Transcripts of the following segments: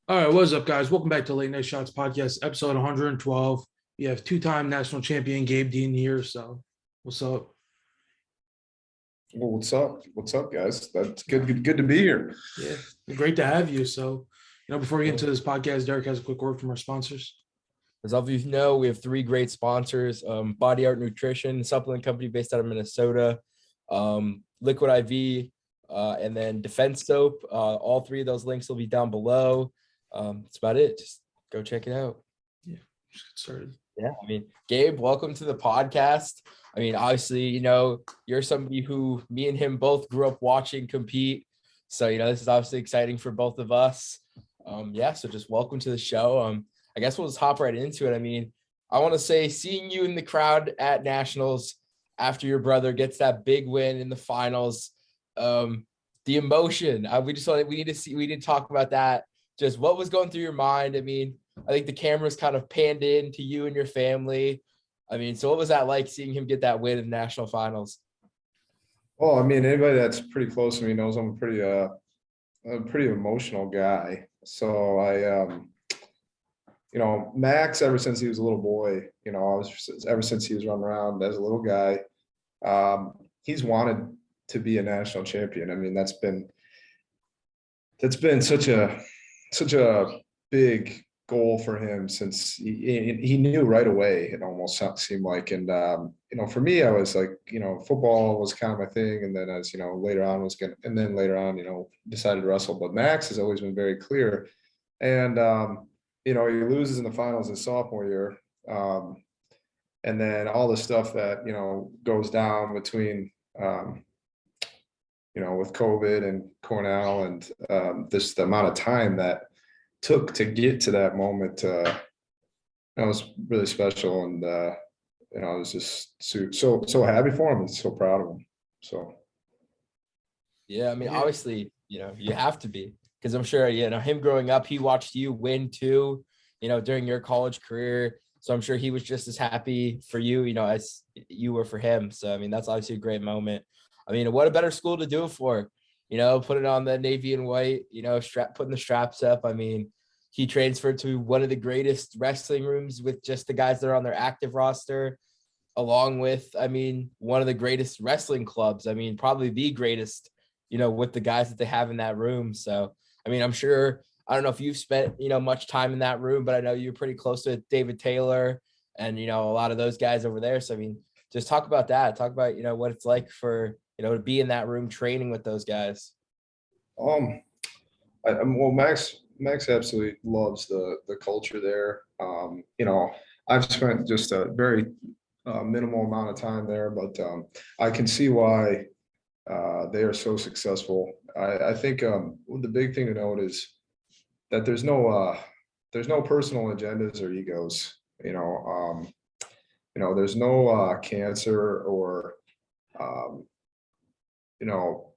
All right, what's up, guys? Welcome back to Late Night Shots Podcast, episode 112. We have two-time national champion Gabe Dean here. So, what's up? Well, what's up? What's up, guys? That's Yeah, good to be here. yeah, great to have you. So, before we get into this podcast, Derek has a quick word from our sponsors. As all of you know, we have three great sponsors: Body Art Nutrition, supplement company based out of Minnesota, Liquid IV, and then Defense Soap. All three of those links will be down below. That's about it. Just go check it out. Yeah, just get started. Yeah, Gabe, welcome to the podcast. Obviously, you're somebody who me and him both grew up watching compete. So, this is obviously exciting for both of us. So just welcome to the show. I guess we'll just hop right into it. I want to say seeing you in the crowd at Nationals after your brother gets that big win in the finals, the emotion, we need to talk about that. Just what was going through your mind? I think the cameras kind of panned in to you and your family. So what was that like seeing him get that win in the national finals? Well, anybody that's pretty close to me knows I'm a pretty emotional guy. So Max, ever since he was a little boy, ever since he was running around as a little guy, he's wanted to be a national champion. That's been such a big goal for him since he knew right away. It almost seemed like, and for me, I was like, football was kind of my thing, and then as later on decided to wrestle. But Max has always been very clear, and he loses in the finals his sophomore year, and then all the stuff that goes down between with COVID and Cornell and the amount of time that took to get to that moment, that was really special. And I was just so happy for him and so proud of him. So yeah, obviously, you have to be, because I'm sure him growing up, he watched you win too, during your college career. So I'm sure he was just as happy for you, as you were for him. So that's obviously a great moment. What a better school to do it for, put it on the navy and white, putting the straps up. He transferred to one of the greatest wrestling rooms with just the guys that are on their active roster, along with, one of the greatest wrestling clubs. Probably the greatest, with the guys that they have in that room. So, I'm sure, I don't know if you've spent, much time in that room, but I know you're pretty close to David Taylor and, a lot of those guys over there. So, just talk about that. Talk about, what it's like for, to be in that room training with those guys. Well, Max absolutely loves the culture there. I've spent just a very minimal amount of time there, but I can see why they are so successful. I think the big thing to note is that there's no personal agendas or egos. There's no cancer or you know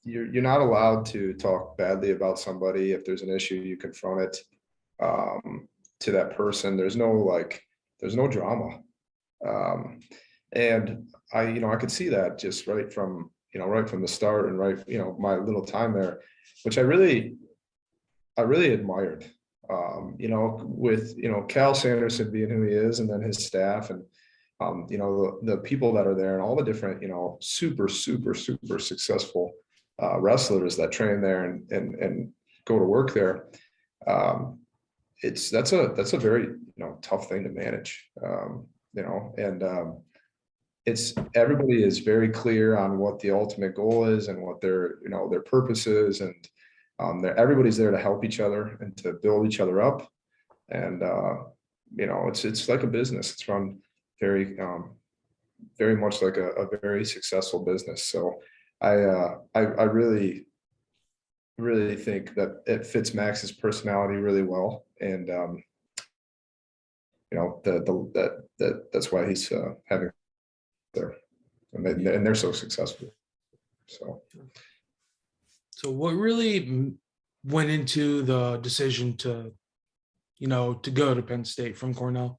you're not allowed to talk badly about somebody. If there's an issue, you confront it to that person. There's no drama. And I could see that just right from the start, and my little time there, which I really admired. With Cal Sanderson being who he is, and then his staff, and the people that are there, and all the different super successful wrestlers that train there and go to work there. That's a very tough thing to manage. It's everybody is very clear on what the ultimate goal is and what their purpose is, and everybody's there to help each other and to build each other up. And it's like a business. It's run very very much like a very successful business. So I really think that it fits Max's personality really well, and that's why he's having there, and they're so successful. So what really went into the decision to go to Penn State from Cornell?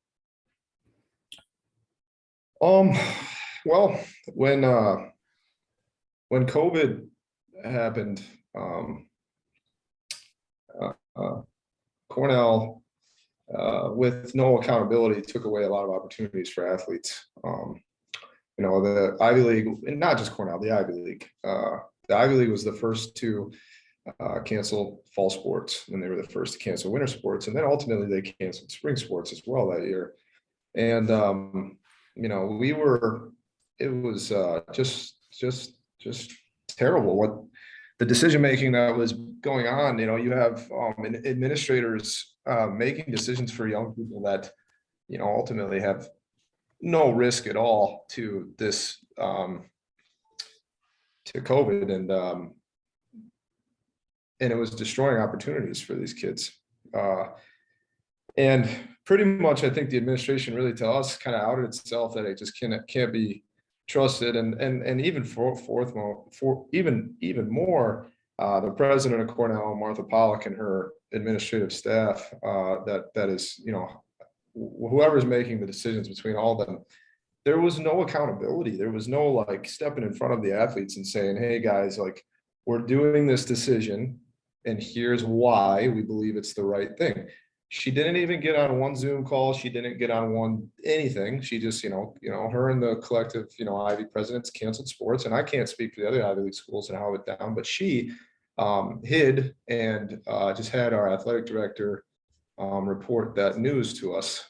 Well, when COVID happened, Cornell, with no accountability, took away a lot of opportunities for athletes. The Ivy League, and not just Cornell, the Ivy League. The Ivy League was the first to cancel fall sports, and they were the first to cancel winter sports, and then ultimately they canceled spring sports as well that year. And it was just terrible what the decision making that was going on. You have administrators making decisions for young people that ultimately have no risk at all to this to COVID, and it was destroying opportunities for these kids. And pretty much, I think the administration really, to us, kind of outed itself that it just can't be trusted. And even even more, the president of Cornell, Martha Pollack, and her administrative staff, that is, whoever's making the decisions between all of them, there was no accountability. There was no like stepping in front of the athletes and saying, hey guys, like, we're doing this decision and here's why we believe it's the right thing. She didn't even get on one Zoom call. She didn't get on one anything. She just, her and the collective, Ivy presidents canceled sports. And I can't speak for the other Ivy League schools and how it went down, but she hid and just had our athletic director report that news to us,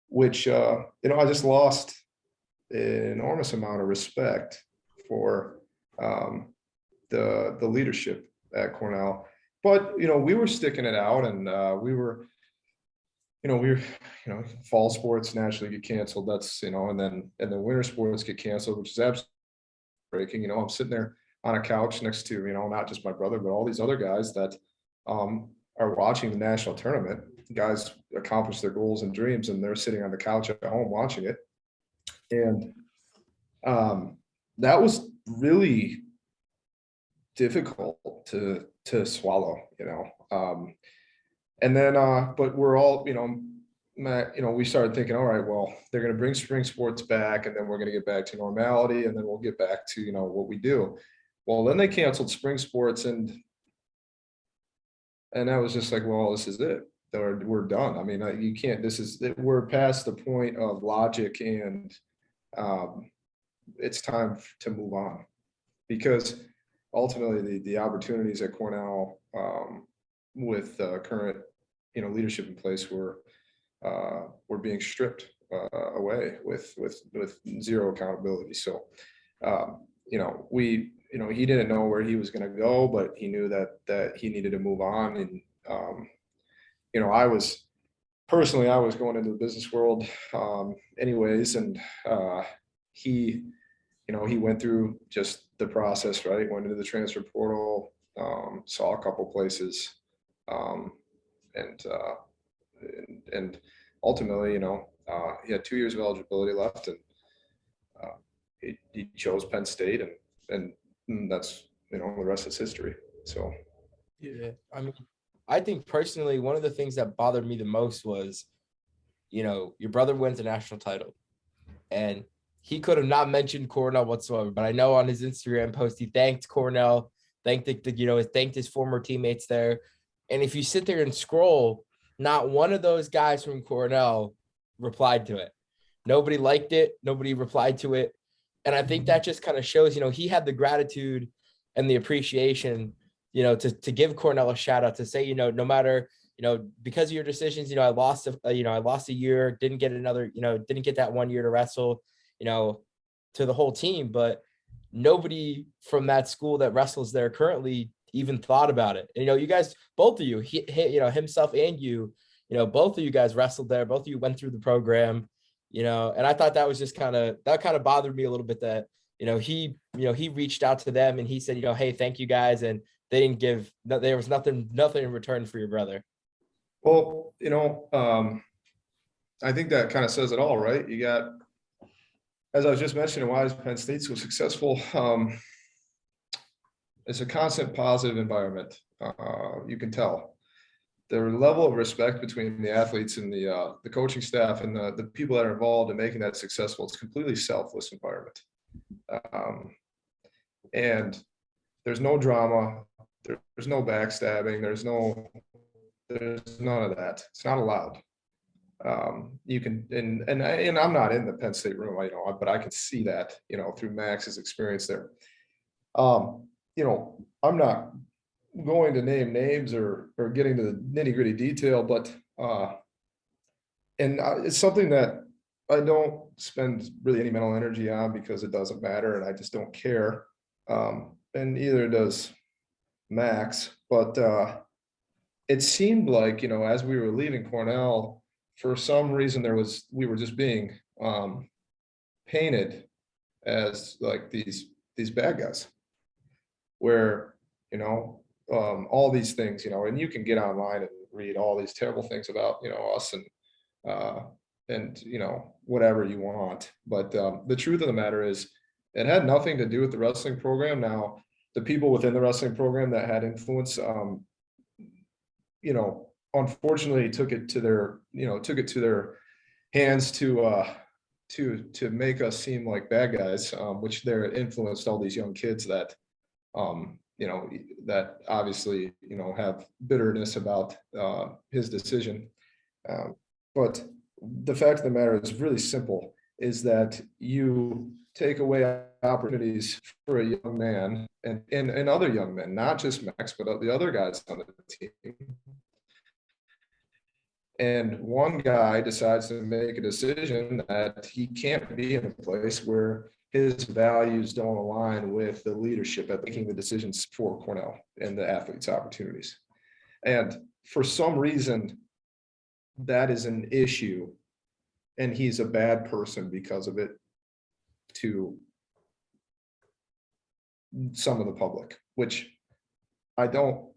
which, I just lost an enormous amount of respect for the leadership at Cornell. But, we were sticking it out, and we were fall sports naturally get canceled. That's, and then winter sports get canceled, which is absolutely breaking. I'm sitting there on a couch next to, not just my brother, but all these other guys that are watching the national tournament. Guys accomplish their goals and dreams, and they're sitting on the couch at home watching it. And that was really difficult to swallow, and then but we're all, we started thinking, all right, well, they're going to bring spring sports back, and then we're going to get back to normality, and then we'll get back to what we do. Well, then they canceled spring sports, and that was just like, well, this is it. We're done. I mean, you can't. We're past the point of logic, and it's time to move on, because ultimately the opportunities at Cornell with current leadership in place were being stripped away with zero accountability. So he didn't know where he was going to go, but he knew that he needed to move on. And I was going into the business world anyways, and he went through just the process, right? Went into the transfer portal, saw a couple places, and ultimately, he had 2 years of eligibility left, and he chose Penn State, and that's, the rest is history. So, yeah, I mean, I think personally, one of the things that bothered me the most was, your brother wins a national title, and he could have not mentioned Cornell whatsoever, but I know on his Instagram post, he thanked Cornell, thanked his former teammates there. And if you sit there and scroll, not one of those guys from Cornell replied to it. Nobody liked it. Nobody replied to it. And I think that just kind of shows, he had the gratitude and the appreciation, to give Cornell a shout out, to say, no matter, because of your decisions, I lost a year, didn't get that 1 year to wrestle, to the whole team, but nobody from that school that wrestles there currently even thought about it. And, you guys, both of you, himself and you, both of you guys wrestled there. Both of you went through the program, and I thought that was just kind of bothered me a little bit that, he reached out to them and he said, hey, thank you guys. And they didn't there was nothing in return for your brother. Well, I think that kind of says it all, right? You got, as I was just mentioning, why is Penn State so successful? It's a constant positive environment. You can tell the level of respect between the athletes and the coaching staff and the people that are involved in making that successful. It's a completely selfless environment. And there's no drama. There's no backstabbing. There's no There's none of that. It's not allowed. You can, and I'm not in the Penn State room, but I can see that, through Max's experience there. I'm not going to name names or getting to the nitty gritty detail, but, it's something that I don't spend really any mental energy on because it doesn't matter and I just don't care. And neither does Max, but, it seemed like, as we were leaving Cornell, for some reason we were just being painted as like these bad guys, where all these things, and you can get online and read all these terrible things about us and whatever you want, but the truth of the matter is it had nothing to do with the wrestling program. Now the people within the wrestling program that had influence, unfortunately took it to their hands to make us seem like bad guys, which they're influenced all these young kids that that obviously have bitterness about his decision. But the fact of the matter is really simple, is that you take away opportunities for a young man and other young men, not just Max, but the other guys on the team. And one guy decides to make a decision that he can't be in a place where his values don't align with the leadership at making the decisions for Cornell and the athletes' opportunities. And for some reason, that is an issue, and he's a bad person because of it to some of the public, which I think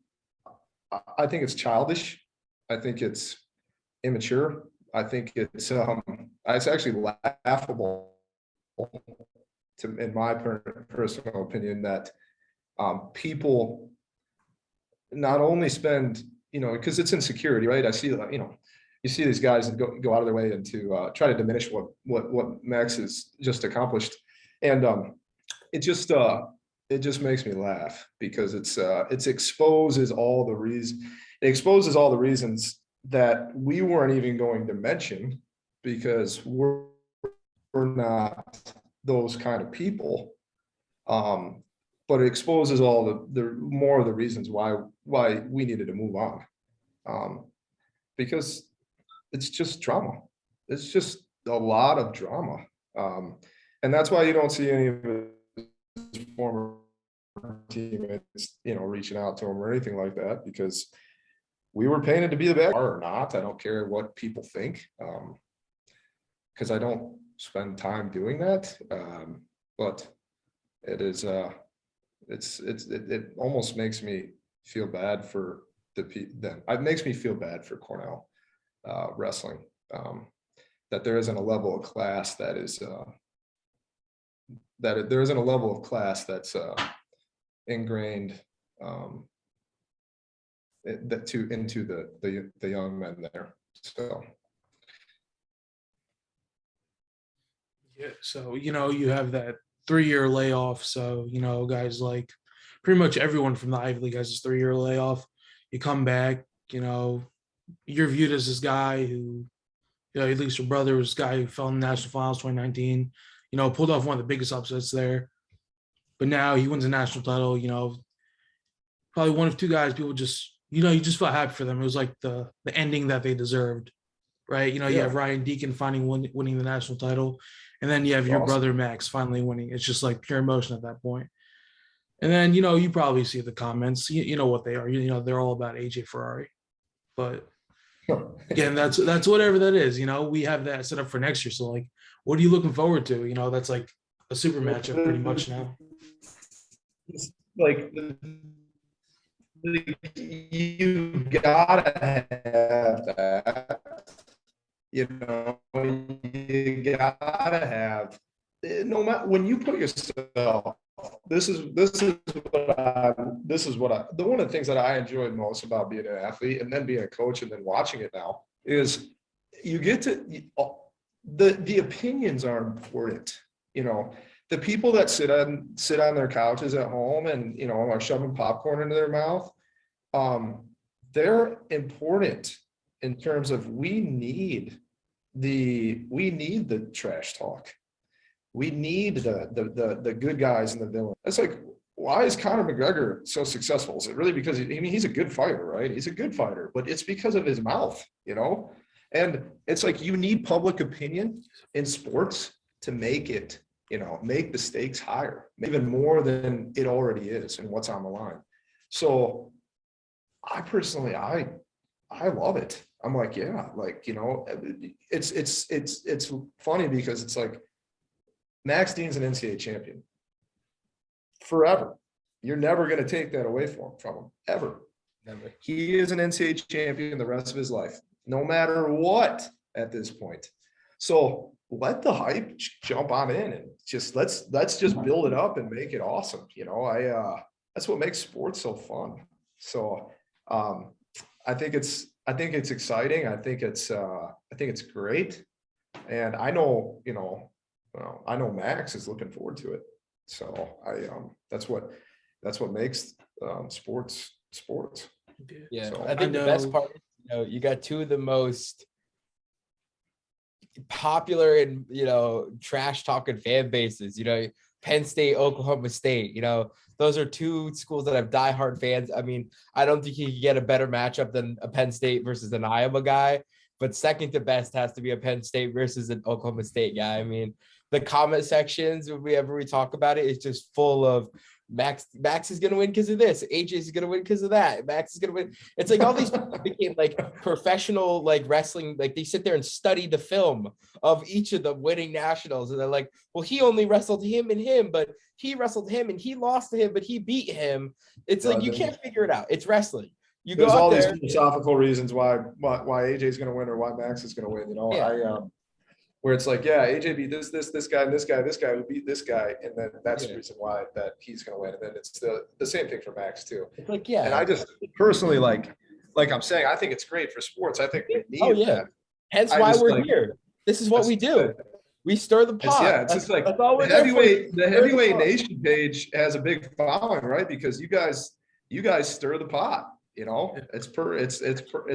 it's childish. I think it's immature. I think it's actually laughable in my personal opinion, that people not only spend, because it's insecurity, right? I see that, you see these guys and go out of their way and to try to diminish what Max has just accomplished. And it just makes me laugh because it exposes all the reasons that we weren't even going to mention, because we're not those kind of people. But it exposes all the more of the reasons why we needed to move on. Because it's just drama. It's just a lot of drama. And that's why you don't see any of his former teammates, reaching out to him or anything like that, because we were painted to be the bad guy or not. I don't care what people think, because I don't spend time doing that. But it is, it almost makes me feel bad for it makes me feel bad for Cornell wrestling, that there isn't a level of class that is there isn't a level of class that's ingrained into the young men there. So Yeah, so you have that 3-year layoff. So guys like pretty much everyone from the Ivy League has this 3-year layoff. You come back, you're viewed as this guy who, at least your brother was this guy who fell in the national finals 2019. Pulled off one of the biggest upsets there. But now he wins a national title. Probably one of two guys people just you just felt happy for them. It was like the ending that they deserved, right? You have Ryan Deacon finally winning the national title, and then you have your brother Max finally winning. It's just like pure emotion at that point. And then you probably see the comments. You know what they are. They're all about AJ Ferrari. But again, that's whatever that is. We have that set up for next year. So like, what are you looking forward to? That's like a super matchup pretty much now. Like you gotta have that, you gotta have, no matter when you put yourself, this is what I one of the things that I enjoyed most about being an athlete and then being a coach and then watching it now is you get to the opinions are important. The people that sit on their couches at home and are shoving popcorn into their mouth, they're important in terms of we need the trash talk. We need the good guys and the villains. It's like, why is Conor McGregor so successful? Is it really because he's a good fighter, right? He's a good fighter, but it's because of his mouth, And it's like you need public opinion in sports to make it, make the stakes higher, even more than it already is and what's on the line. So I personally, I love it. I'm like, yeah, like, it's funny because it's like Max Dean's an NCAA champion forever. You're never going to take that away from him, ever. Never. He is an NCAA champion the rest of his life, no matter what at this point. So let the hype jump on in and just let's just build it up and make it awesome. That's what makes sports so fun. So I think it's exciting. I think it's great. And I know, I know Max is looking forward to it. So that's what makes sports. Yeah, So, I think the best part is, you got two of the most popular and trash talking fan bases. Penn State, Oklahoma State. Those are two schools that have diehard fans. I mean, I don't think you can get a better matchup than a Penn State versus an Iowa guy. But second to best has to be a Penn State versus an Oklahoma State guy. I mean, the comment sections, whenever we talk about it, it's just full of Max is going to win because of this. AJ is going to win because of that. Max is going to win. It's like all these people became like professional, like wrestling. Like they sit there and study the film of each of the winning nationals. And they're like, well, he only wrestled him, but he wrestled him and he lost to him, but he beat him. It's like, you can't figure it out. It's wrestling. There's all these philosophical reasons why AJ is going to win or why Max is going to win. Yeah. Where it's like, yeah, AJ beat this guy, and this guy who beat this guy, and then that's the reason why that he's going to win. And then it's the same thing for Max too. It's like, yeah. And I just personally like I'm saying, I think it's great for sports. I think we need that. Hence why we're here. This is what we do. We stir the pot. It's just like the heavyweight nation page has a big following, right? Because you guys stir the pot. It's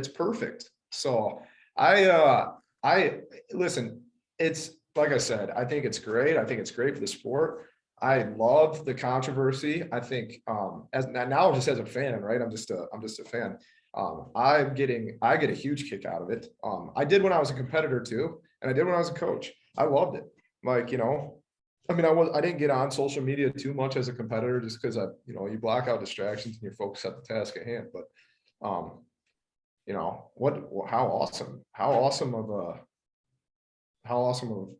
perfect. So I listen. It's like I said, I think it's great. I think it's great for the sport. I love the controversy. I think as a fan, right? I'm just a fan. I get a huge kick out of it. I did when I was a competitor too, and I did when I was a coach. I loved it. Like, I didn't get on social media too much as a competitor just because you block out distractions and you're focused at the task at hand. But how awesome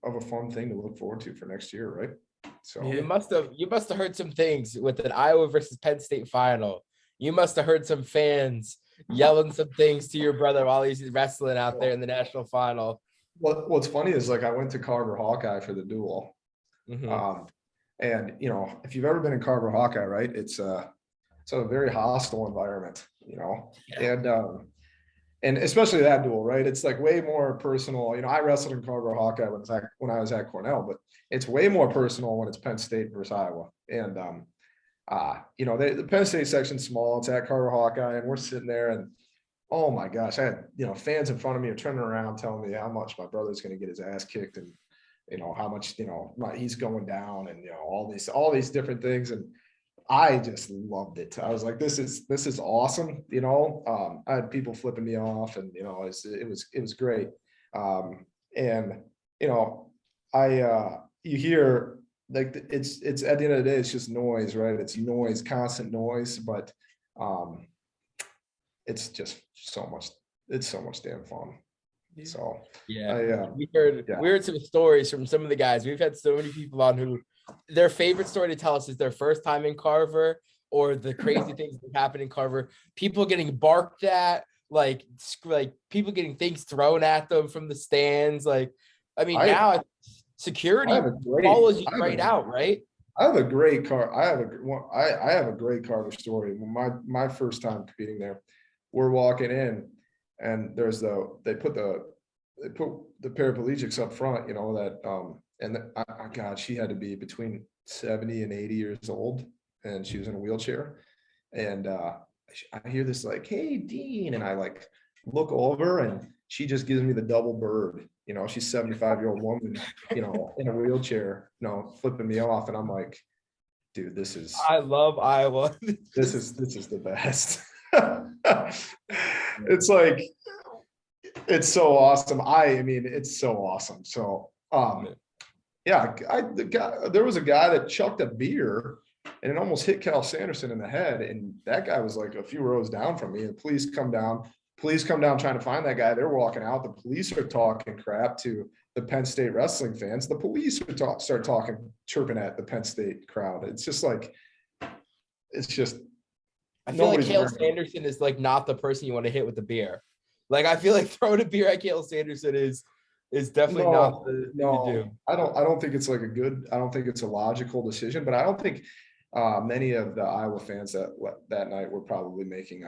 of a fun thing to look forward to for next year, right? So you must have heard some things with an Iowa versus Penn State final. You must have heard some fans yelling some things to your brother while he's wrestling out there in the national final. What's funny is like I went to Carver Hawkeye for the duel. Mm-hmm. And if you've ever been in Carver Hawkeye, right, it's a very hostile environment, and especially that duel, right? It's like way more personal. I wrestled in Carver Hawkeye when I was at Cornell, but it's way more personal when it's Penn State versus Iowa. And the Penn State section's small. It's at Carver Hawkeye, and we're sitting there, and oh my gosh, I had fans in front of me are turning around telling me how much my brother's going to get his ass kicked, and how much he's going down, and all these different things, and I just loved it. I was like, this is awesome. I had people flipping me off, and it was great. You hear like it's at the end of the day, it's just noise, right? It's noise, constant noise, but it's just so much. It's so much damn fun. So we heard some stories from some of the guys. We've had so many people on who their favorite story to tell us is their first time in Carver, or the crazy things that happen in Carver. People getting barked at, like people getting things thrown at them from the stands. Like, I mean, now security follows you right out, right? I have a great car. I have a great Carver story. My first time competing there, we're walking in, and they put the paraplegics up front, God, she had to be between 70 and 80 years old, and she was in a wheelchair. And I hear this like, "Hey, Dean," and I like look over, and she just gives me the double bird. She's 75-year-old woman, in a wheelchair, flipping me off, and I'm like, dude, I love Iowa. this is the best. It's like, it's so awesome. I mean, it's so awesome. So, yeah, there was a guy that chucked a beer and it almost hit Cal Sanderson in the head. And that guy was like a few rows down from me. And police come down trying to find that guy. They're walking out. The police are talking crap to the Penn State wrestling fans. The police start talking, chirping at the Penn State crowd. It's just like, it's just. I feel like Cale Sanderson is like not the person you want to hit with the beer. Like, I feel like throwing a beer at Cale Sanderson is definitely not the thing to do. I don't think it's I don't think it's a logical decision, but I don't think many of the Iowa fans that night were probably making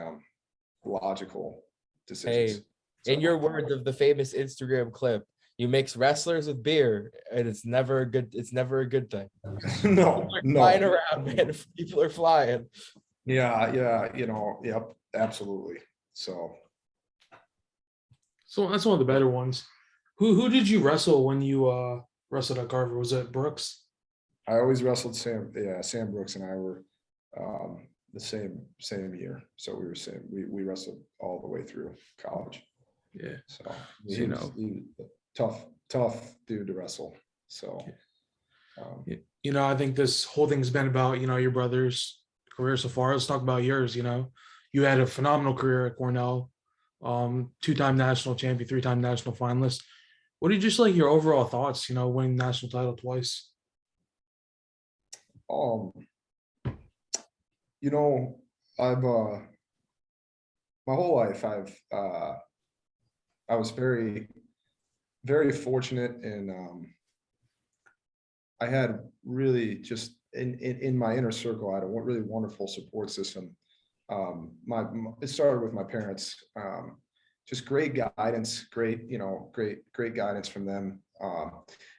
logical decisions. Hey, in your words of the famous Instagram clip, you mix wrestlers with beer, and it's never a good thing. No. Flying around, man. People are flying. Yeah, yep, absolutely. So that's one of the better ones. Who did you wrestle when you wrestled at Carver? Was it Brooks? I always wrestled Sam. Yeah, Sam Brooks and I were the same year. So we were we wrestled all the way through college. Yeah. So he was tough dude to wrestle. So I think this whole thing's been about, your brother's career so far. Let's talk about yours. You had a phenomenal career at Cornell, 2-time national champion, 3-time national finalist. What are just like your overall thoughts, winning the national title twice? I've my whole life I was very, very fortunate, and I had really just in my inner circle, I had a really wonderful support system. It started with my parents. Just great guidance, great guidance from them.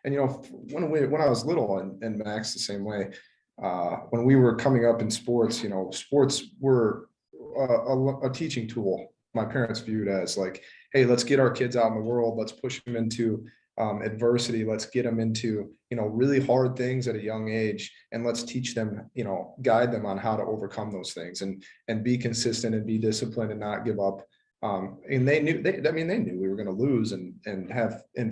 And when I was little, and Max the same way, when we were coming up in sports, sports were a teaching tool. My parents viewed as like, hey, let's get our kids out in the world. Let's push them into adversity. Let's get them into, really hard things at a young age, and let's teach them, guide them on how to overcome those things, and be consistent and be disciplined and not give up. And they knew we were going to lose and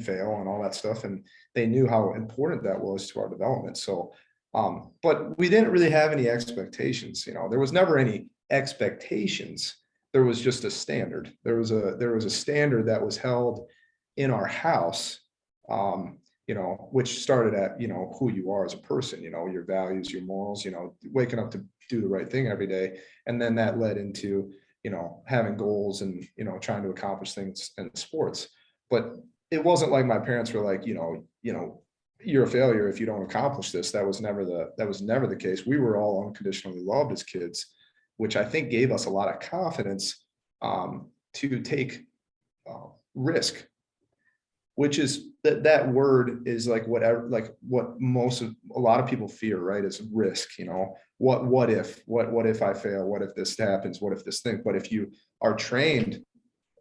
fail and all that stuff. And they knew how important that was to our development. So, but we didn't really have any expectations. There was never any expectations. There was just a standard. There was a standard that was held in our house, which started at, who you are as a person, your values, your morals, waking up to do the right thing every day. And then that led into, having goals and, trying to accomplish things in sports. But it wasn't like my parents were like, you're a failure if you don't accomplish this. That was never the case. We were all unconditionally loved as kids, which I think gave us a lot of confidence to take risk, which is that word is like whatever, like what a lot of people fear, right? Is risk. What if I fail? What if this happens? What if this thing? But if you are trained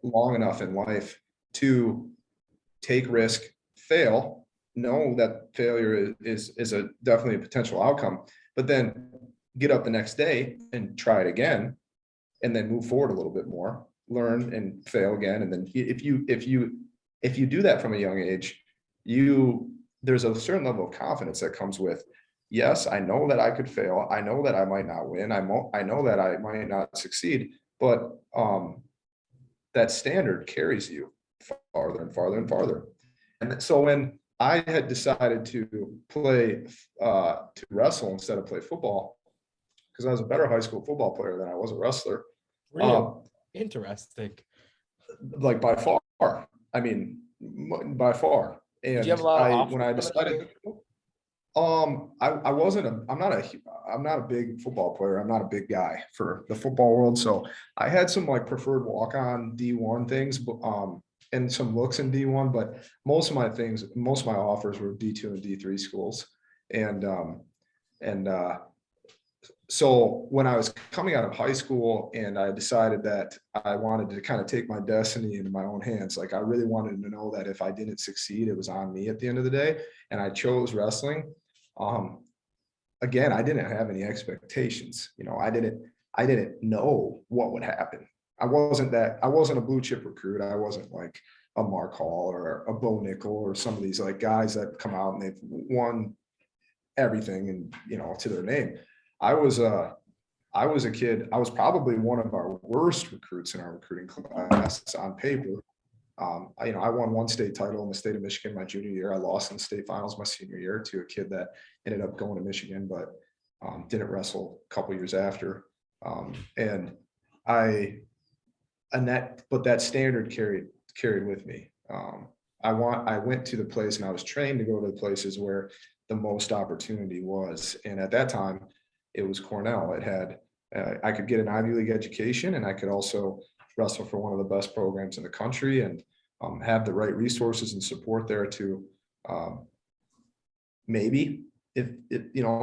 long enough in life to take risk, fail, know that failure is definitely a potential outcome, but then get up the next day and try it again, and then move forward a little bit more, learn and fail again. And then if you do that from a young age, there's a certain level of confidence that comes with, yes, I know that I could fail. I know that I might not win. I know that I might not succeed, but that standard carries you farther and farther and farther. And so when I had decided to wrestle instead of play football, because I was a better high school football player than I was a wrestler. Really? Interesting. Like by far. I mean, by far. And did you have a lot of when I decided, I'm not a big football player. I'm not a big guy for the football world. So I had some like preferred walk-on D1 things, and some looks in D1, but most of my offers were D2 and D3 schools. And So when I was coming out of high school and I decided that I wanted to kind of take my destiny into my own hands, like I really wanted to know that if I didn't succeed, it was on me at the end of the day. And I chose wrestling. Um, Again, I didn't have any expectations. I didn't know what would happen. I wasn't a blue chip recruit. I wasn't like a Mark Hall or a Bo Nickel or some of these like guys that come out and they've won everything and, to their name. I was I was a kid. I was probably one of our worst recruits in our recruiting class on paper. I won one state title in the state of Michigan my junior year. I lost in the state finals my senior year to a kid that ended up going to Michigan, but didn't wrestle a couple years after. And I, but that standard carried with me. I went to the place and I was trained to go to the places where the most opportunity was. And at that time, it was Cornell. It had, I could get an Ivy League education and I could also wrestle for one of the best programs in the country and have the right resources and support there to maybe if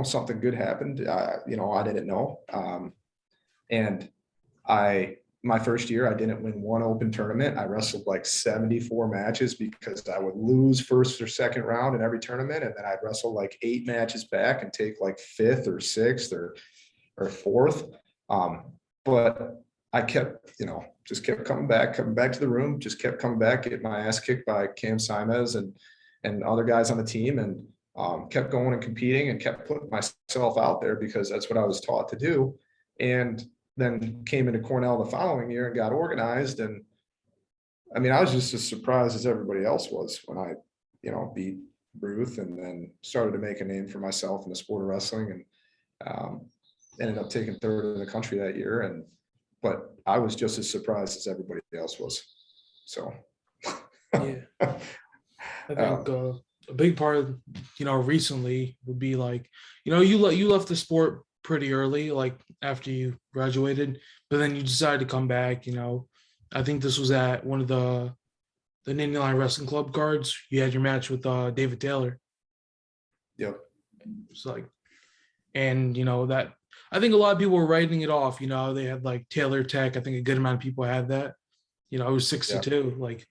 something good happened, I didn't know. And my first year, I didn't win one open tournament. I wrestled like 74 matches because I would lose first or second round in every tournament. And then I'd wrestle like 8 matches back and take like 5th or 6th or 4th. But I kept, just kept coming back to the room, just kept coming back, getting my ass kicked by Cam Simez and other guys on the team, and kept going and competing and kept putting myself out there because that's what I was taught to do. And then came into Cornell the following year and got organized. And I mean, I was just as surprised as everybody else was when I, beat Ruth and then started to make a name for myself in the sport of wrestling and ended up taking 3rd in the country that year. But I was just as surprised as everybody else was. So, yeah, I think a big part of, recently would be like, you left the sport pretty early, like after you graduated, but then you decided to come back. I think this was at one of the Nittany Lion Wrestling Club cards. You had your match with David Taylor. Yep. It's like, and that I think a lot of people were writing it off. They had like Taylor Tech. I think a good amount of people had that. It was 6-2. Like,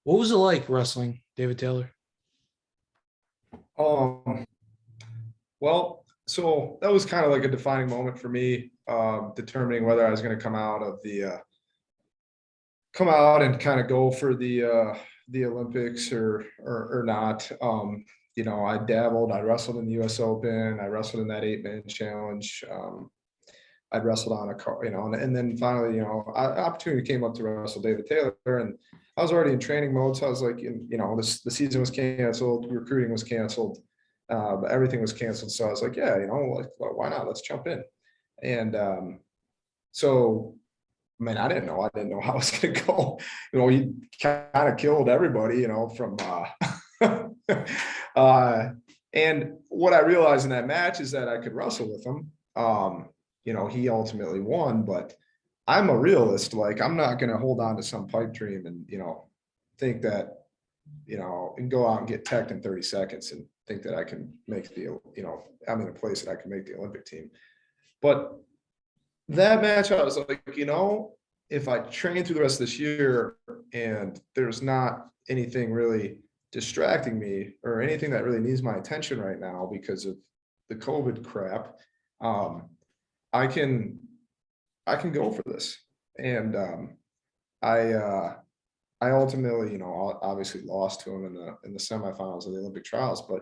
what was it like wrestling David Taylor? Well, so that was kind of like a defining moment for me, determining whether I was going to come out and kind of go for the Olympics or not. I dabbled. I wrestled in the U.S. Open. I wrestled in that 8-man challenge. I'd wrestled on a car, and then finally, opportunity came up to wrestle David Taylor, and I was already in training mode. So I was like, the season was canceled, recruiting was canceled, but everything was canceled. So I was like, yeah, like, well, why not? Let's jump in. And so, man, I didn't know how I was going to go. He kind of killed everybody, from. And what I realized in that match is that I could wrestle with him. He ultimately won, but I'm a realist. Like, I'm not going to hold on to some pipe dream and, think that, and go out and get teched in 30 seconds and think that I can make I'm in a place that I can make the Olympic team. But that match, I was like, if I train through the rest of this year and there's not anything really distracting me or anything that really needs my attention right now because of the COVID crap, I can go for this. And I ultimately, obviously lost to him in the semifinals of the Olympic trials, but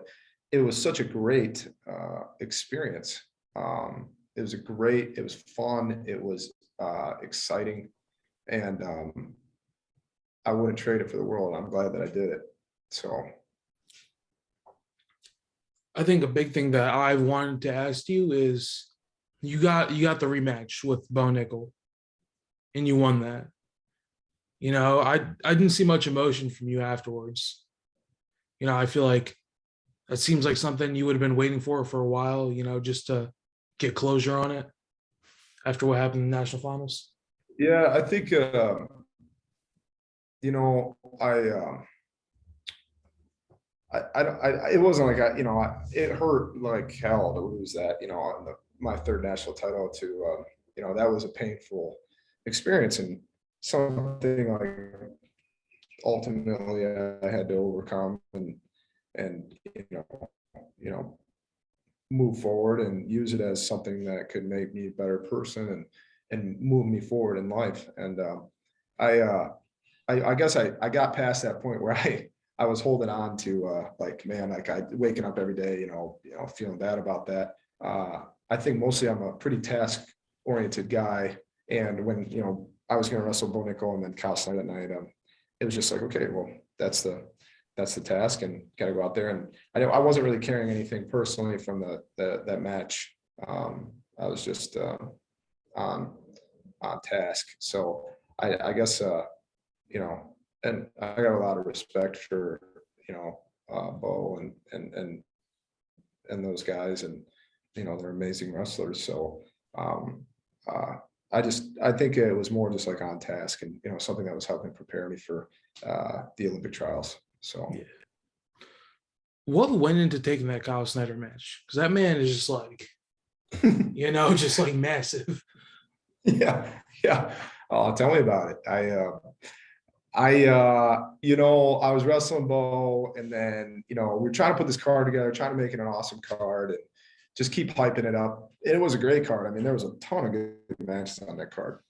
it was such a great experience. It was fun. It was exciting. And I wouldn't trade it for the world. I'm glad that I did it. So I think a big thing that I wanted to ask you is you got the rematch with Bo Nickel and you won that. I didn't see much emotion from you afterwards. I feel like that seems like something you would have been waiting for a while, just to get closure on it after what happened in the national finals. Yeah, I think it wasn't like it hurt like hell to lose that, my third national title to, that was a painful experience and something like ultimately I had to overcome and move forward and use it as something that could make me a better person and move me forward in life. And I guess I got past that point where I was holding on to man, like I waking up every day, feeling bad about that. I think mostly I'm a pretty task oriented guy. And when, I was going to wrestle Bo Nickel and then Kyle Snyder that night, it was just like, okay, well, that's the task and got to go out there. And I know I wasn't really carrying anything personally from that match. I was just on task. So I guess, and I got a lot of respect for, Bo and those guys and, they're amazing wrestlers. So I think it was more just like on task and, something that was helping prepare me for the Olympic trials. So Yeah. What went into taking that Kyle Snyder match? Because that man is just like, just like massive. Yeah. Oh, tell me about it. I was wrestling Bo and then, we were trying to put this card together, trying to make it an awesome card and just keep hyping it up. It was a great card. I mean, there was a ton of good matches on that card.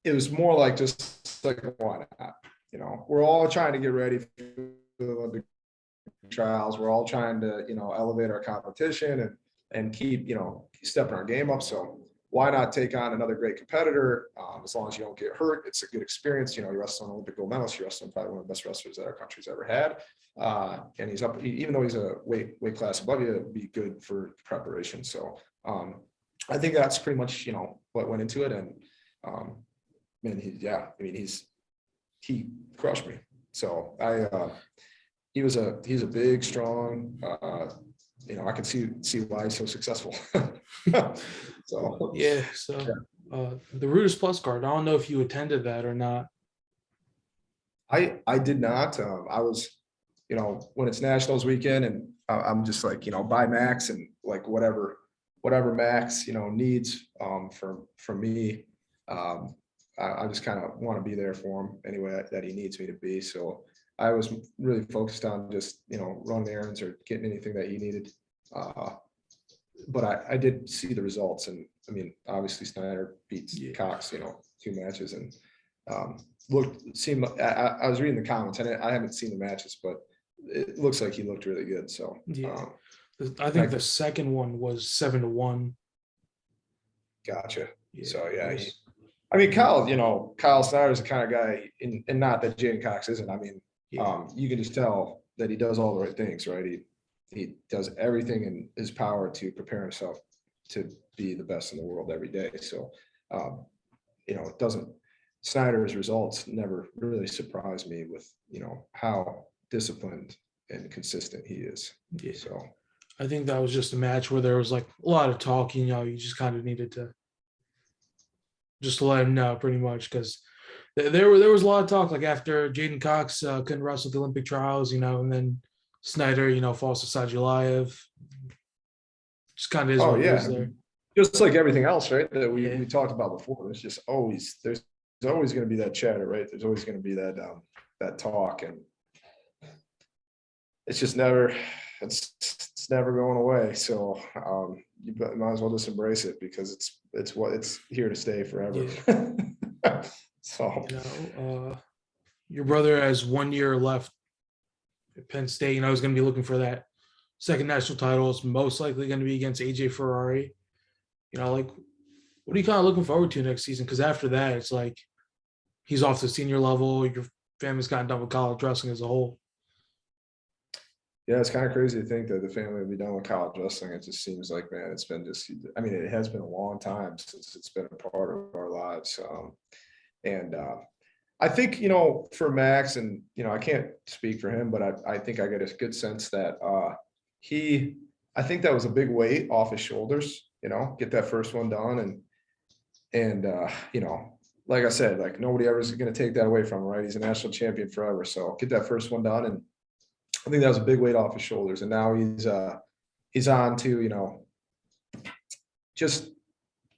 It was more like just like, why not? We're all trying to get ready for the Olympic trials. We're all trying to, elevate our competition and keep, stepping our game up. So why not take on another great competitor? As long as you don't get hurt, it's a good experience. You wrestle an Olympic gold medalist, you're wrestling probably one of the best wrestlers that our country's ever had. And he's up, even though he's a weight class above you, it'd be good for preparation. So I think that's pretty much, what went into it. And he crushed me. So he's a big, strong, I can see why he's so successful. So yeah. So the Rudis Plus card, I don't know if you attended that or not. I did not. I was, when it's Nationals weekend and I'm just like, buy Max and like whatever Max, needs from me. I just kind of want to be there for him anyway that he needs me to be. So I was really focused on just, running errands or getting anything that he needed. But I did see the results. And I mean, obviously Snyder beats Cox, 2 matches and seemed like I was reading the comments and I haven't seen the matches, but it looks like he looked really good. So I think the second one was 7-1. Gotcha. Yeah, So Kyle Snyder's the kind of guy, and not that Jaden Cox isn't. I mean, you can just tell that he does all the right things, right? He does everything in his power to prepare himself to be the best in the world every day. So, it doesn't. Snyder's results never really surprised me with how disciplined and consistent he is. Yeah. So I think that was just a match where there was like a lot of talking. You just kind of needed to just let him know pretty much because there was a lot of talk like after Jaden Cox couldn't wrestle at the Olympic trials, and then Snyder, falls to Sajulayev. Just kind of is what it is there. Just like everything else, right? That we talked about before. It's just there's always going to be that chatter, right? There's always going to be that talk, and it's just never going away. So you might as well just embrace it because it's here to stay forever. Yeah. So your brother has 1 year left at Penn State. He's going to be looking for that second national title. It's most likely going to be against AJ Ferrari. What are you kind of looking forward to next season? Because after that, it's like he's off the senior level. Your family's gotten done with college wrestling as a whole. Yeah, it's kind of crazy to think that the family will be done with college wrestling. It just seems like, man, it's been it has been a long time since it's been a part of our lives. I think, for Max and, I can't speak for him, but I think I get a good sense that I think that was a big weight off his shoulders, get that first one done. And like I said, like nobody ever is going to take that away from him, right? He's a national champion forever. So get that first one done. And I think that was a big weight off his shoulders, and now he's on to, just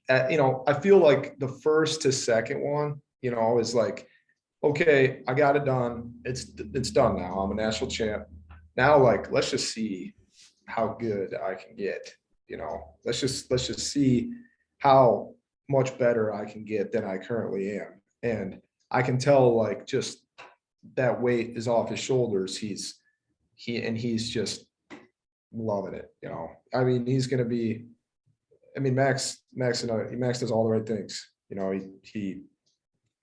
I feel like the first to second one, is like, okay, I got it done. It's done now. I'm a national champ. Now, like, let's just see how good I can get. Let's just see how much better I can get than I currently am. And I can tell, like, just that weight is off his shoulders. He's just loving it. I mean, he's gonna be. I mean, Max does all the right things. He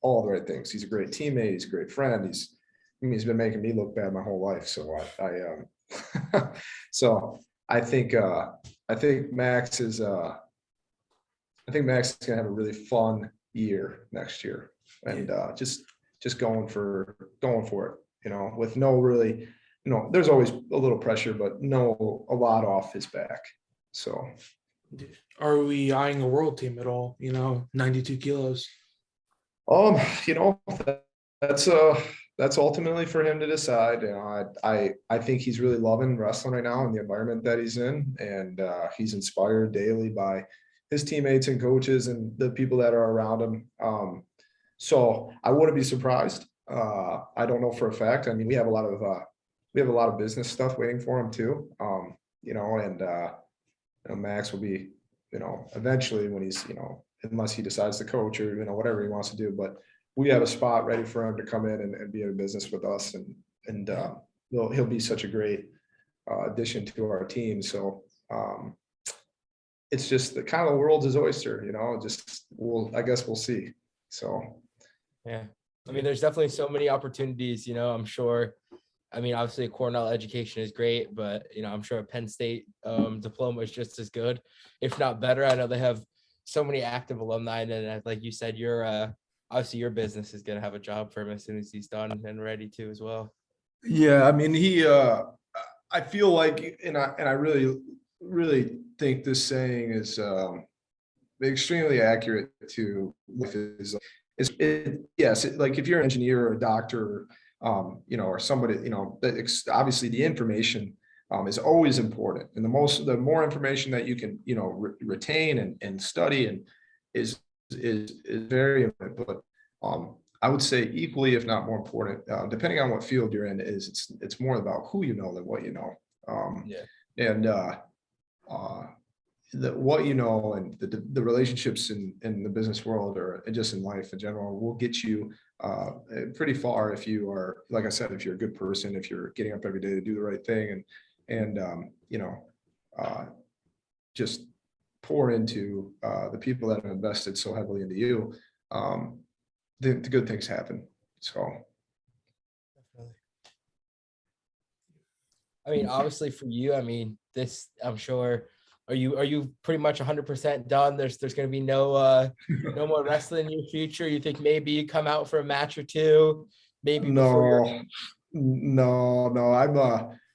all the right things. He's a great teammate. He's a great friend. He's been making me look bad my whole life. So so I think Max is Max is gonna have a really fun year next year, and just going for it. With no really, there's always a little pressure, but a lot off his back. So. Are we eyeing a world team at all? 92 kilos. Um, you know, that's ultimately for him to decide. I think he's really loving wrestling right now in the environment that he's in, and he's inspired daily by his teammates and coaches and the people that are around him. So I wouldn't be surprised. I don't know for a fact. I mean, we have a lot of business stuff waiting for him too. And Max will be, eventually when he's, unless he decides to coach or, whatever he wants to do, but we have a spot ready for him to come in and be in business with us. And he'll be such a great addition to our team. So it's just the kind of the world's his oyster, I guess we'll see. So. Yeah. I mean, there's definitely so many opportunities, I'm sure. I mean, obviously Cornell education is great, but I'm sure a Penn State diploma is just as good, if not better. I know they have so many active alumni, and like you said, obviously your business is gonna have a job for him as soon as he's done and ready to as well. Yeah, I mean, I feel like, and I really, really think this saying is extremely accurate to life yes, like if you're an engineer or a doctor, or somebody, obviously the information is always important, and the more information that you can, retain and study and is very important. But I would say equally, if not more important, depending on what field you're in, is it's more about who you know than what you know. And what and the relationships in the business world or just in life in general will get you pretty far if you are, like I said, if you're a good person, if you're getting up every day to do the right thing and just pour into the people that have invested so heavily into you, the good things happen. So. I mean, obviously for you, I mean, this, I'm sure, are you pretty much 100% done? There's going to be no more wrestling in your future. You think maybe you come out for a match or two, maybe no,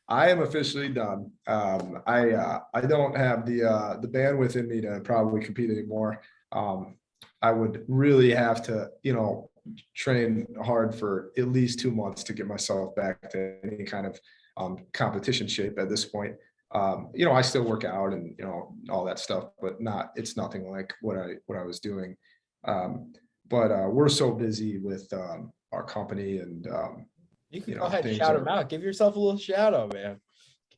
I am officially done. I don't have the bandwidth in me to probably compete anymore. I would really have to, train hard for at least 2 months to get myself back to any kind of competition shape at this point. I still work out and, all that stuff, but it's nothing like what I was doing. But we're so busy with our company and, you can go ahead and shout them out. Give yourself a little shout out, man.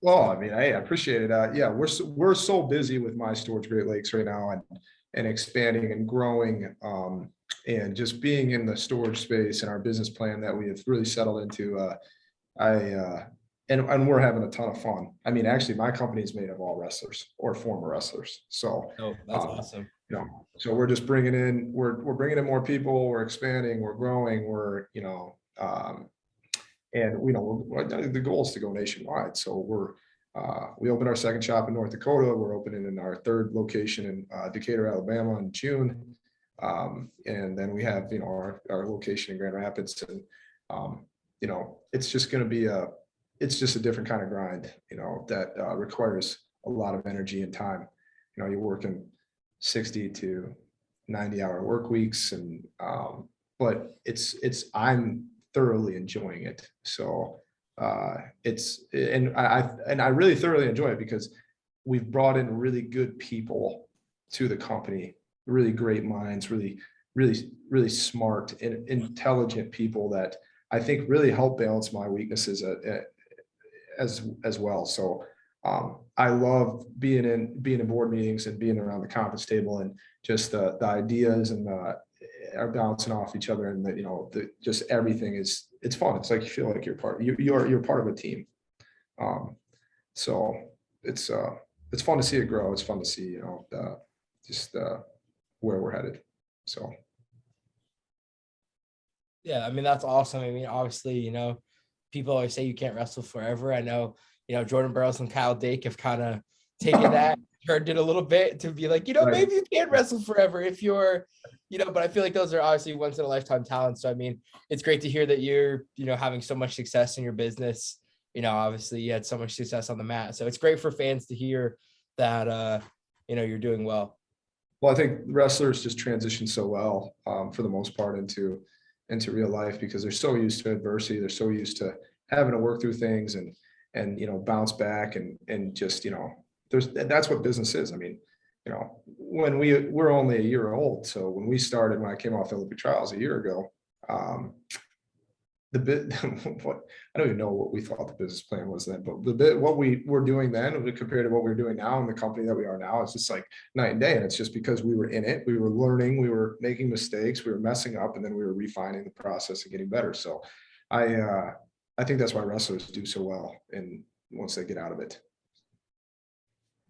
Well, I mean, I appreciate it. Yeah, we're so busy with My Storage Great Lakes right now and expanding and growing and just being in the storage space and our business plan that we have really settled into. And we're having a ton of fun. I mean, actually, my company is made of all wrestlers or former wrestlers. So, that's awesome. So we're just bringing in, we're bringing in more people. We're expanding. We're growing. And the goal is to go nationwide. So we opened our second shop in North Dakota. We're opening in our third location in Decatur, Alabama in June. And then we have, our location in Grand Rapids, and it's just going to be it's just a different kind of grind, that requires a lot of energy and time. You're working 60 to 90-hour work weeks, and but I'm thoroughly enjoying it. So I really thoroughly enjoy it because we've brought in really good people to the company, really great minds, really smart and intelligent people that I think really help balance my weaknesses as well. So I love being in board meetings and being around the conference table, and just the ideas and are bouncing off each other, and just everything it's fun. It's like you feel like you're part of a team. So it's fun to see it grow. It's fun to see where we're headed. So Yeah, I mean, that's awesome. I mean, obviously, people always say you can't wrestle forever. I know, Jordan Burroughs and Kyle Dake have kind of taken that, turned it a little bit to be like, Right. maybe you can't wrestle forever if you're, but I feel like those are obviously once in a lifetime talents. So, I mean, it's great to hear that you're, having so much success in your business. Obviously you had so much success on the mat. So it's great for fans to hear that, you're doing well. Well, I think wrestlers just transition so well for the most part into real life, because they're so used to adversity. They're so used to having to work through things and bounce back and just, that's what business is. I mean, when we're only a year old. So when I came off Olympic trials a year ago, I don't even know what we thought the business plan was then, but what we were doing then compared to what we're doing now in the company that we are now, it's just like night and day. And it's just because we were in it, we were learning, we were making mistakes, we were messing up, and then we were refining the process and getting better. So I think that's why wrestlers do so well, and once they get out of it.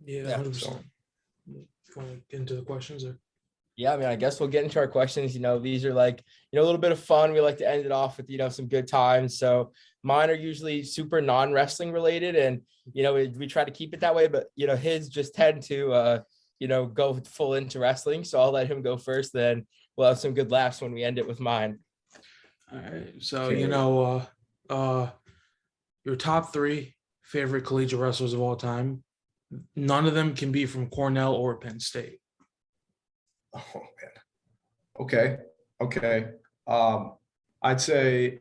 Yeah, 100%. So, want to get into the questions or? Yeah, I mean, I guess we'll get into our questions. These are like, a little bit of fun. We like to end it off with, some good times. So mine are usually super non-wrestling related, and, we try to keep it that way, but, his just tend to, go full into wrestling. So I'll let him go first, then we'll have some good laughs when we end it with mine. All right. So, your top 3 favorite collegiate wrestlers of all time, none of them can be from Cornell or Penn State. Oh man. Okay. I'd say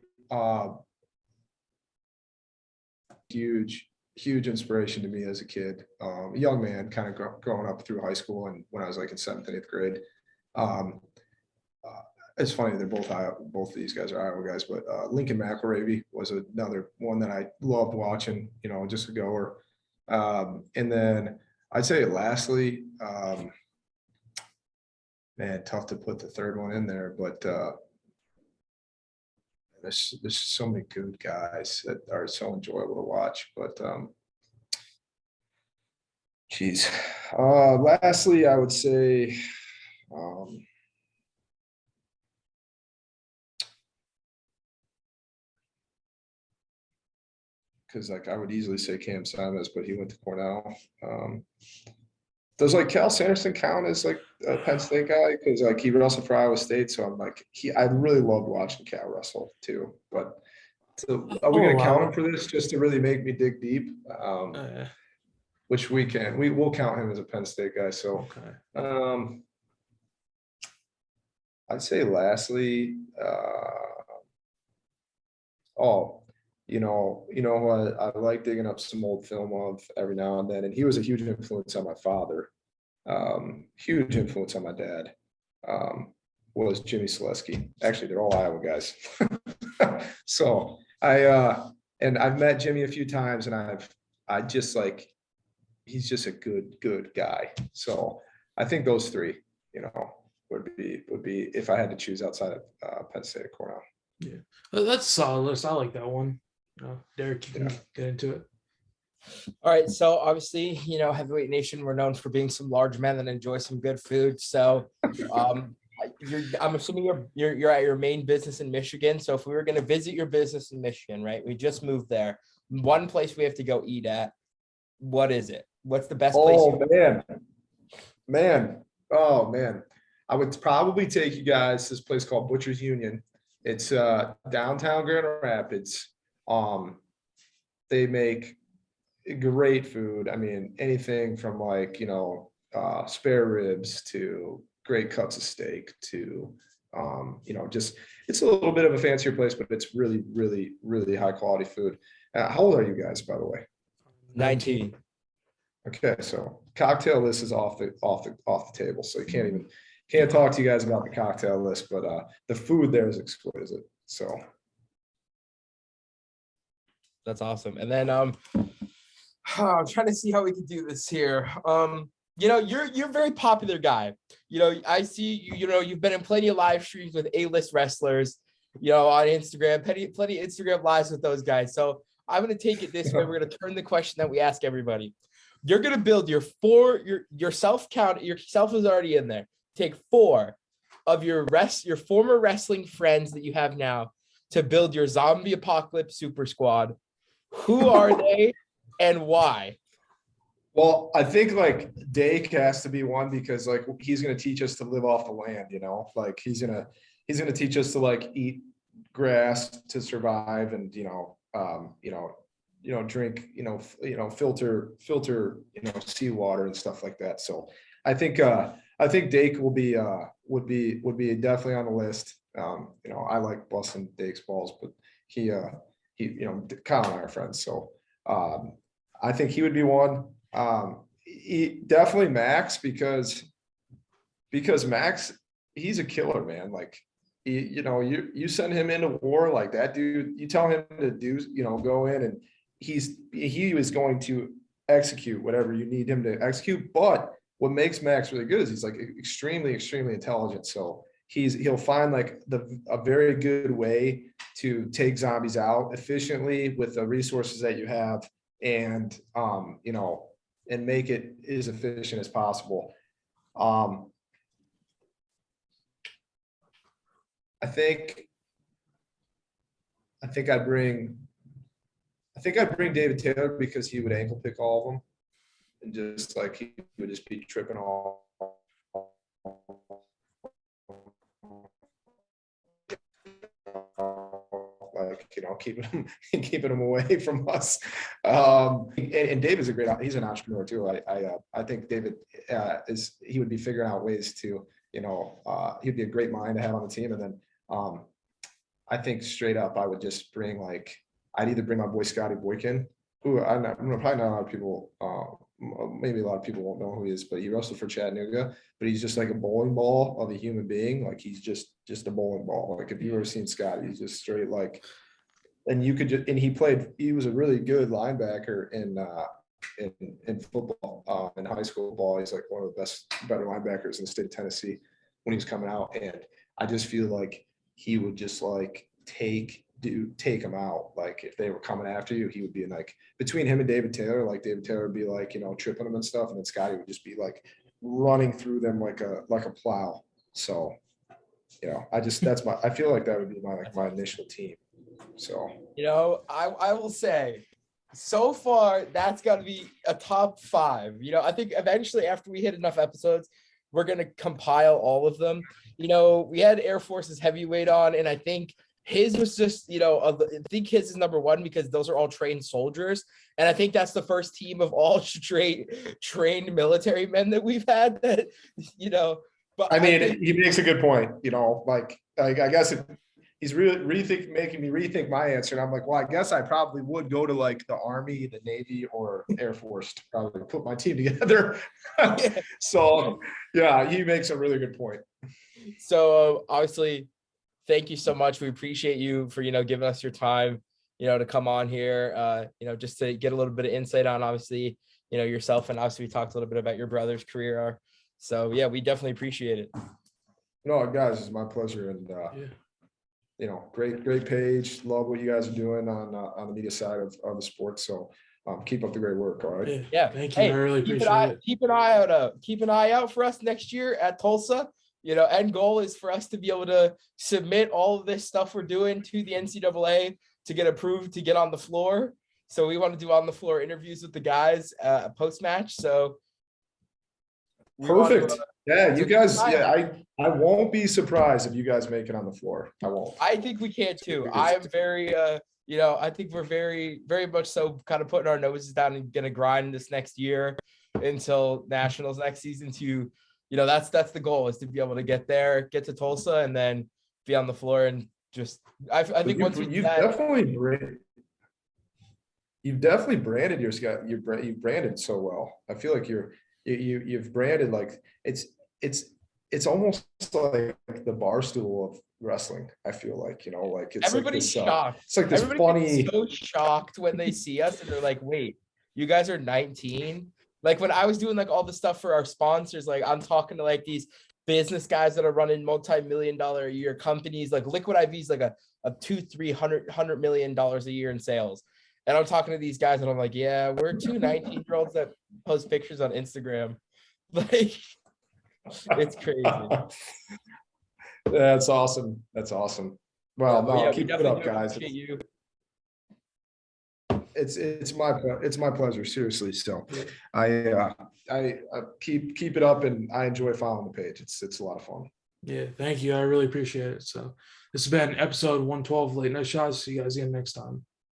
huge inspiration to me as a kid, a young man, kind of growing up through high school, and when I was like in 7th and 8th grade. It's funny, they're both of these guys are Iowa guys, but Lincoln McElravy was another one that I loved watching, just a goer. And then I'd say lastly, man, tough to put the third one in there, but there's so many good guys that are so enjoyable to watch. But geez, lastly, I would say because like I would easily say Cam Simas, but he went to Cornell. Does like Cal Sanderson count as like a Penn State guy? Because like he wrestled for Iowa State, so I'm like I really loved watching Cal wrestle too. But so are we going to count him for this just to really make me dig deep? Which we can. We'll count him as a Penn State guy. So I'd say lastly, I like digging up some old film of every now and then, and he was a huge influence on my father. Huge influence on my dad. Was Jimmy Selesky. Actually, they're all Iowa guys. So and I've met Jimmy a few times, and I just like, he's just a good guy. So I think those 3, would be if I had to choose outside of Penn State or Cornell. Yeah, that's solid. I like that one. Derek, you can get into it. All right. So obviously, Heavyweight Nation, we're known for being some large men that enjoy some good food. So I'm assuming you're at your main business in Michigan. So if we were going to visit your business in Michigan, right? We just moved there. One place we have to go eat at. What is it? What's the best place? Oh man. I would probably take you guys to this place called Butcher's Union. It's downtown Grand Rapids. They make great food. I mean, anything from like, spare ribs to great cuts of steak to, just, it's a little bit of a fancier place, but it's really, really, really high quality food. How old are you guys, by the way? 19. Okay, so cocktail list is off the table, so you can't talk to you guys about the cocktail list, but the food there is exquisite. So That's awesome. And then I'm trying to see how we can do this here. You're a very popular guy. I see you, you've been in plenty of live streams with A-list wrestlers, on Instagram, plenty of Instagram lives with those guys. So I'm going to take it this way. We're going to turn the question that we ask everybody. You're going to build your self count. Yourself is already in there. Take 4 of your former wrestling friends that you have now to build your zombie apocalypse super squad. Who are they and why? Well, I think like Dake has to be one because like he's going to teach us to live off the land, like he's going to teach us to like eat grass to survive and, drink, filter, seawater and stuff like that. So I think Dake would be definitely on the list. I like busting Dake's balls, but he, Kyle and I are friends. So I think he would be one. Definitely Max because Max, he's a killer, man. Like, you send him into war like that, dude, you tell him to do, go in and he is going to execute whatever you need him to execute. But what makes Max really good is he's like extremely, extremely intelligent. So he'll find like a very good way to take zombies out efficiently with the resources that you have and, and make it as efficient as possible. I think I'd bring David Taylor because he would ankle pick all of them and just like he would just be tripping all like keeping him away from us. And David's he's an entrepreneur too. I think David he would be figuring out ways to he'd be a great mind to have on the team. And then I think straight up I would just bring I'd either bring my boy Scotty Boykin, who probably not a lot of people maybe a lot of people won't know who he is, but he wrestled for Chattanooga, but he's just like a bowling ball of a human being. Like he's just a bowling ball. Like if you've ever seen Scotty, he's just straight and you could just, and he was a really good linebacker in football, in high school ball. He's like one of the better linebackers in the state of Tennessee when he was coming out. And I just feel like he would just take him out. Like if they were coming after you, he would be between him and David Taylor, David Taylor would be tripping them and stuff. And then Scotty would just be running through them like a plow. So, I feel like that would be my initial team. So, I will say so far that's got to be a top 5. I think eventually after we hit enough episodes, we're going to compile all of them. We had Air Force's heavyweight on, and I think his was just, I think his is number 1 because those are all trained soldiers. And I think that's the first team of all trained military men that we've had that, but I mean, he makes a good point, I guess he's really making me rethink my answer. And I'm like, well, I guess I probably would go to the Army, the Navy, or Air Force to probably put my team together. So yeah, he makes a really good point. So obviously, thank you so much. We appreciate you for, giving us your time, to come on here, just to get a little bit of insight on obviously, yourself. And obviously we talked a little bit about your brother's career. So yeah, we definitely appreciate it. No, guys, it's my pleasure. And, great page. Love what you guys are doing on the media side of the sport. So keep up the great work. All right. Yeah. Thank you. I really appreciate it. Keep an eye out for us next year at Tulsa. End goal is for us to be able to submit all of this stuff we're doing to the NCAA to get approved to get on the floor. So we want to do on the floor interviews with the guys post match. So perfect. You guys. Yeah, I won't be surprised if you guys make it on the floor. I won't. I think we can too. I am very, I think we're very, very much so kind of putting our noses down and gonna grind this next year until nationals next season to. That's the goal is to be able to get to Tulsa and then be on the floor and just I think once you definitely You've definitely branded you've branded so well. I feel like you've branded like it's almost like the bar stool of wrestling. I feel like, like it's Everybody's like this shocked. it's like this Everybody gets funny. so shocked when they see us and they're like, wait, you guys are 19? Like when I was doing like all the stuff for our sponsors, like I'm talking to like these business guys that are running multi-million-dollar a year companies, like Liquid IV is like a $200-300 million a year in sales. And I'm talking to these guys and I'm like, yeah, we're two 19-year-olds that post pictures on Instagram. Like it's crazy. That's awesome. That's awesome. Well, But no, we keep it definitely up, do guys. appreciate you. It's my pleasure, seriously. So Yeah. I keep it up, and I enjoy following the page. It's a lot of fun. Yeah, thank you. I really appreciate it. So this has been episode 112 Late Night Shots. See you guys again next time.